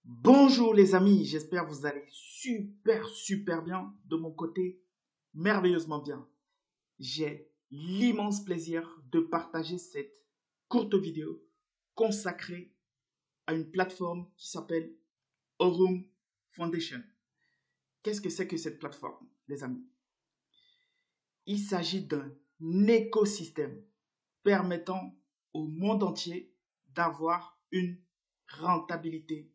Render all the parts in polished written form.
Bonjour les amis, j'espère que vous allez super bien. De mon côté, merveilleusement bien. J'ai l'immense plaisir de partager cette courte vidéo consacrée à une plateforme qui s'appelle Aurum Foundation. Qu'est-ce que c'est que cette plateforme, les amis? Il s'agit d'un écosystème permettant au monde entier d'avoir une rentabilité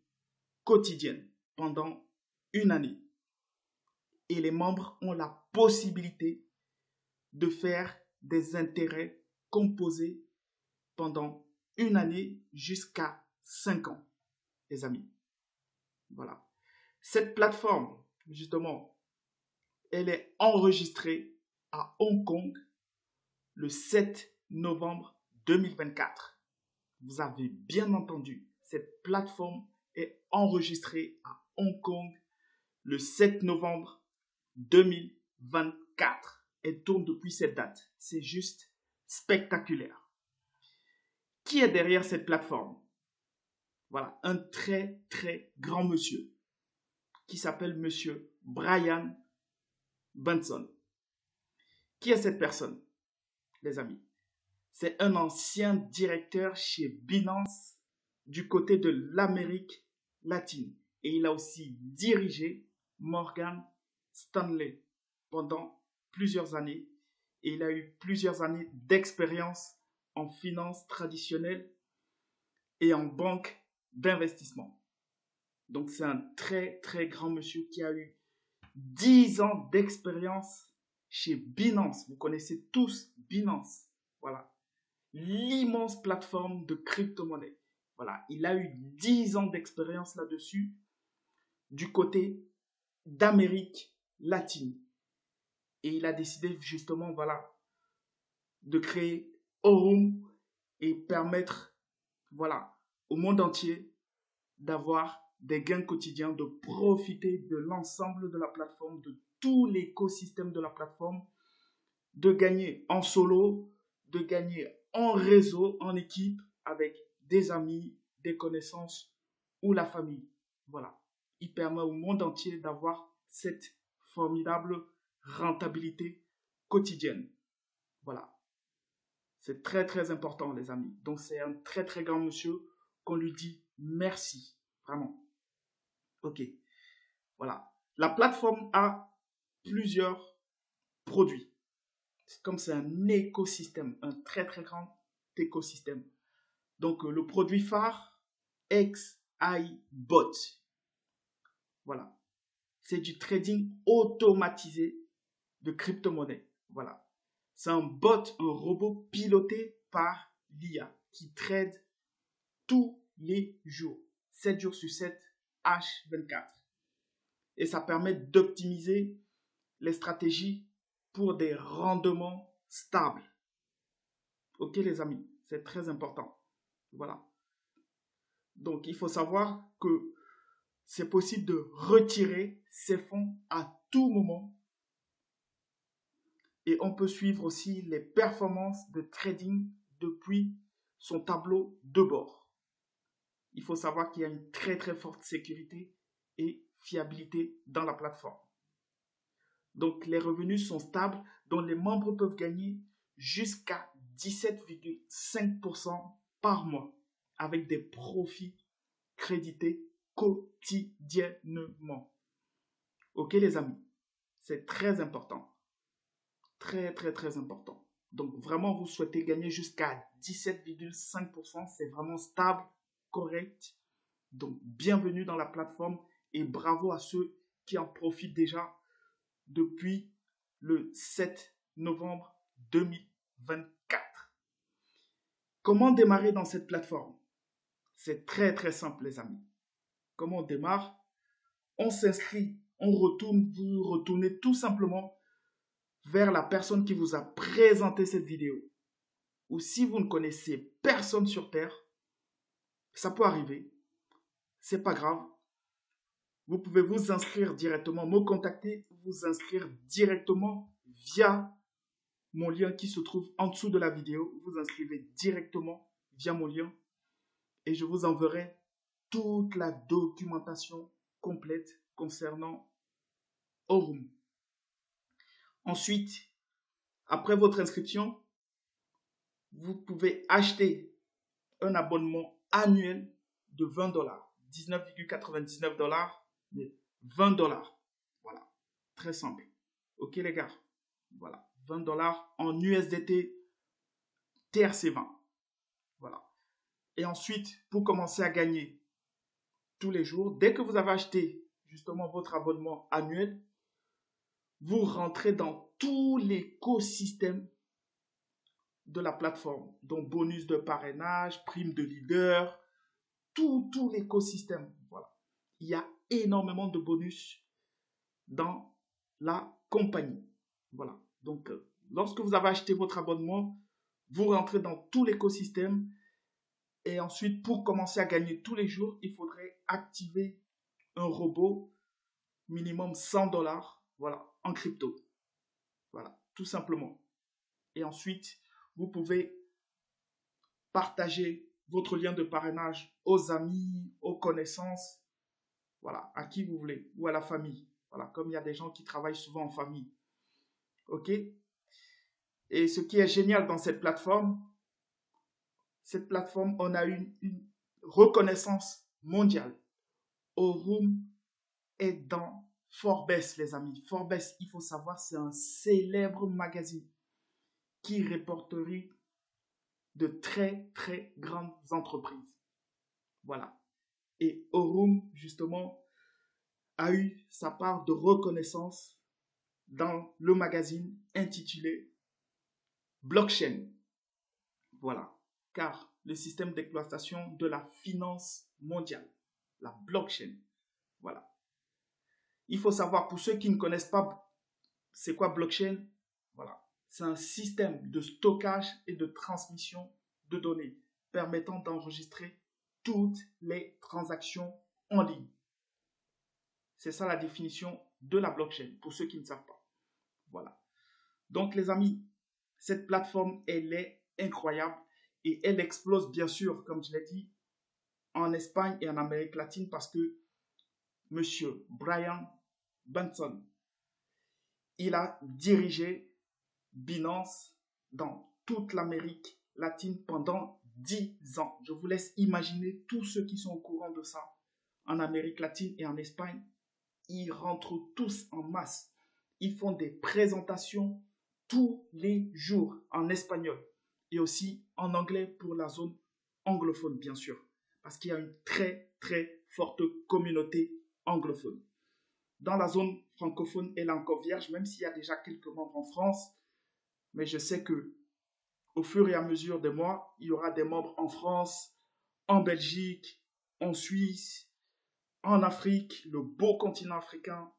quotidienne pendant une année. Et les membres ont la possibilité de faire des intérêts composés pendant une année jusqu'à 5 ans, les amis. Voilà. Cette plateforme, justement, elle est enregistrée à Hong Kong le 7 novembre 2024. Vous avez bien entendu, cette plateforme est enregistrée à Hong Kong le 7 novembre 2024. Elle tourne depuis cette date. C'est juste spectaculaire. Qui est derrière cette plateforme? Voilà, un très grand monsieur qui s'appelle monsieur Brian Benson. Qui est cette personne, les amis? C'est un ancien directeur chez Binance du côté de l'Amérique latine. Et il a aussi dirigé Morgan Stanley pendant plusieurs années. Et il a eu plusieurs années d'expérience en finance traditionnelle et en banque d'investissement. Donc c'est un très grand monsieur qui a eu 10 ans d'expérience chez Binance. Vous connaissez tous Binance. Voilà. L'immense plateforme de crypto-monnaie. Voilà. Il a eu 10 ans d'expérience là-dessus du côté d'Amérique latine. Et il a décidé justement, voilà, de créer Aurum et permettre, voilà, au monde entier d'avoir des gains quotidiens, de profiter de l'ensemble de la plateforme, de tout l'écosystème de la plateforme, de gagner en solo, de gagner en réseau, en équipe, avec des amis, des connaissances ou la famille. Voilà. Il permet au monde entier d'avoir cette formidable rentabilité quotidienne. Voilà. C'est très important, les amis. Donc, c'est un très grand monsieur qu'on lui dit merci. Vraiment. OK. Voilà. La plateforme a plusieurs produits. Comme c'est un écosystème, un très grand écosystème. Donc, le produit phare, XIBot. Voilà. C'est du trading automatisé de crypto-monnaie. Voilà. C'est un bot, un robot piloté par l'IA qui trade tous les jours, 7 jours sur 7, H24. Et ça permet d'optimiser les stratégies pour des rendements stables. Ok les amis, c'est très important. Voilà. Donc il faut savoir que c'est possible de retirer ses fonds à tout moment. Et on peut suivre aussi les performances de trading depuis son tableau de bord. Il faut savoir qu'il y a une très forte sécurité et fiabilité dans la plateforme. Donc les revenus sont stables, dont les membres peuvent gagner jusqu'à 17,5% par mois avec des profits crédités quotidiennement. Ok les amis, c'est très important. Très important. Donc vraiment, vous souhaitez gagner jusqu'à 17,5%, c'est vraiment stable, correct. Donc bienvenue dans la plateforme et bravo à ceux qui en profitent déjà depuis le 7 novembre 2024. Comment démarrer dans cette plateforme? C'est très simple les amis. Comment on démarre? On s'inscrit, vous retournez tout simplement vers la personne qui vous a présenté cette vidéo. Ou si vous ne connaissez personne sur Terre, ça peut arriver, c'est pas grave. Vous pouvez vous inscrire directement, me contacter, vous inscrire directement via mon lien qui se trouve en dessous de la vidéo. Vous inscrivez directement via mon lien et je vous enverrai toute la documentation complète concernant Aurum. Ensuite, après votre inscription, vous pouvez acheter un abonnement annuel de $20, 19,99$, mais $20. Voilà, très simple. Ok les gars, voilà, $20 en USDT TRC20. Voilà. Et ensuite, pour commencer à gagner tous les jours, dès que vous avez acheté justement votre abonnement annuel, vous rentrez dans tout l'écosystème de la plateforme, donc bonus de parrainage, prime de leader, tout l'écosystème. Voilà. Il y a énormément de bonus dans la compagnie. Voilà. Donc, lorsque vous avez acheté votre abonnement, vous rentrez dans tout l'écosystème. Et ensuite, pour commencer à gagner tous les jours, il faudrait activer un robot minimum $100, voilà, en crypto. Voilà, tout simplement. Et ensuite, vous pouvez partager votre lien de parrainage aux amis, aux connaissances, voilà, à qui vous voulez, ou à la famille. Voilà, comme il y a des gens qui travaillent souvent en famille. OK? Et ce qui est génial dans cette plateforme, on a une reconnaissance mondiale. Aurum est dans Forbes, les amis. Forbes, il faut savoir, c'est un célèbre magazine qui répertorie de très, très grandes entreprises. Voilà. Et Aurum, justement, a eu sa part de reconnaissance dans le magazine intitulé Blockchain. Voilà. Car le système d'exploitation de la finance mondiale, la blockchain. Voilà. Il faut savoir, pour ceux qui ne connaissent pas c'est quoi blockchain, voilà. C'est un système de stockage et de transmission de données permettant d'enregistrer toutes les transactions en ligne. C'est ça la définition de la blockchain, pour ceux qui ne savent pas. Voilà. Donc les amis, cette plateforme, elle est incroyable et elle explose bien sûr, comme je l'ai dit, en Espagne et en Amérique latine parce que Monsieur Brian Benson, il a dirigé Binance dans toute l'Amérique latine pendant 10 ans. Je vous laisse imaginer tous ceux qui sont au courant de ça. En Amérique latine et en Espagne, ils rentrent tous en masse. Ils font des présentations tous les jours en espagnol et aussi en anglais pour la zone anglophone, bien sûr, parce qu'il y a une très, très forte communauté anglophone. Dans la zone francophone, elle est encore vierge, même s'il y a déjà quelques membres en France, mais je sais que au fur et à mesure des mois, il y aura des membres en France, en Belgique, en Suisse, en Afrique, le beau continent africain,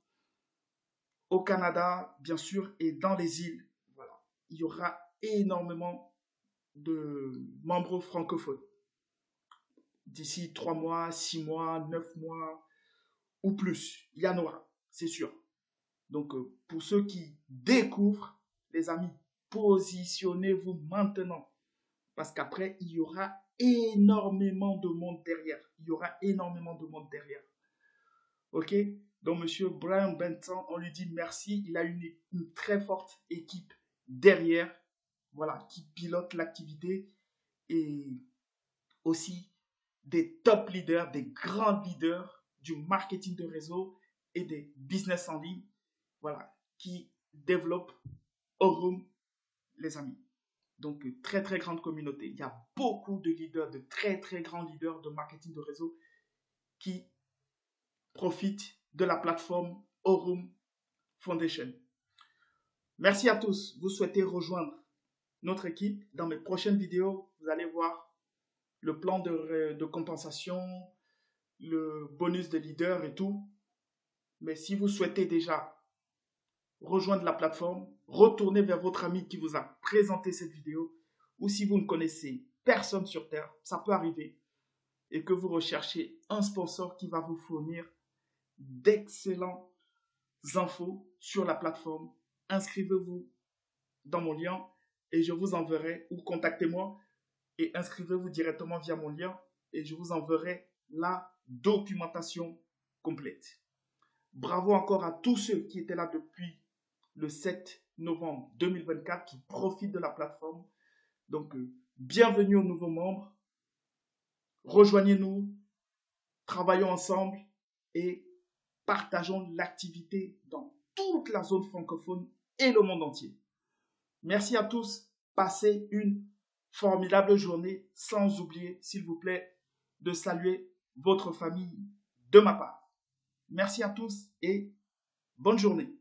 au Canada, bien sûr, et dans les îles. Voilà. Il y aura énormément de membres francophones. D'ici 3 mois, 6 mois, 9 mois ou plus, il y en aura, c'est sûr. Donc, pour ceux qui découvrent, les amis, positionnez-vous maintenant. Parce qu'après, il y aura énormément de monde derrière. Il y aura énormément de monde derrière. OK? Donc, monsieur Brian Benson, on lui dit merci. Il a une très forte équipe derrière, voilà, qui pilote l'activité et aussi des top leaders, des grands leaders du marketing de réseau et des business en ligne, voilà, qui développent Aurum, les amis. Donc, très, très grande communauté. Il y a beaucoup de leaders, de très, très grands leaders de marketing de réseau qui profitent de la plateforme Aurum Foundation. Merci à tous. Vous souhaitez rejoindre notre équipe. Dans mes prochaines vidéos, vous allez voir le plan de compensation, le bonus de leader et tout. Mais si vous souhaitez déjà rejoindre la plateforme, retournez vers votre ami qui vous a présenté cette vidéo. Ou si vous ne connaissez personne sur Terre, ça peut arriver, et que vous recherchez un sponsor qui va vous fournir d'excellentes infos sur la plateforme, inscrivez-vous dans mon lien et je vous enverrai, ou contactez-moi et inscrivez-vous directement via mon lien et je vous enverrai la documentation complète. Bravo encore à tous ceux qui étaient là depuis le 7 novembre 2024, qui profitent de la plateforme. Donc, bienvenue aux nouveaux membres. Rejoignez-nous, travaillons ensemble et partageons l'activité dans toute la zone francophone et le monde entier. Merci à tous. Passez une formidable journée, sans oublier, s'il vous plaît, de saluer votre famille de ma part. Merci à tous et bonne journée.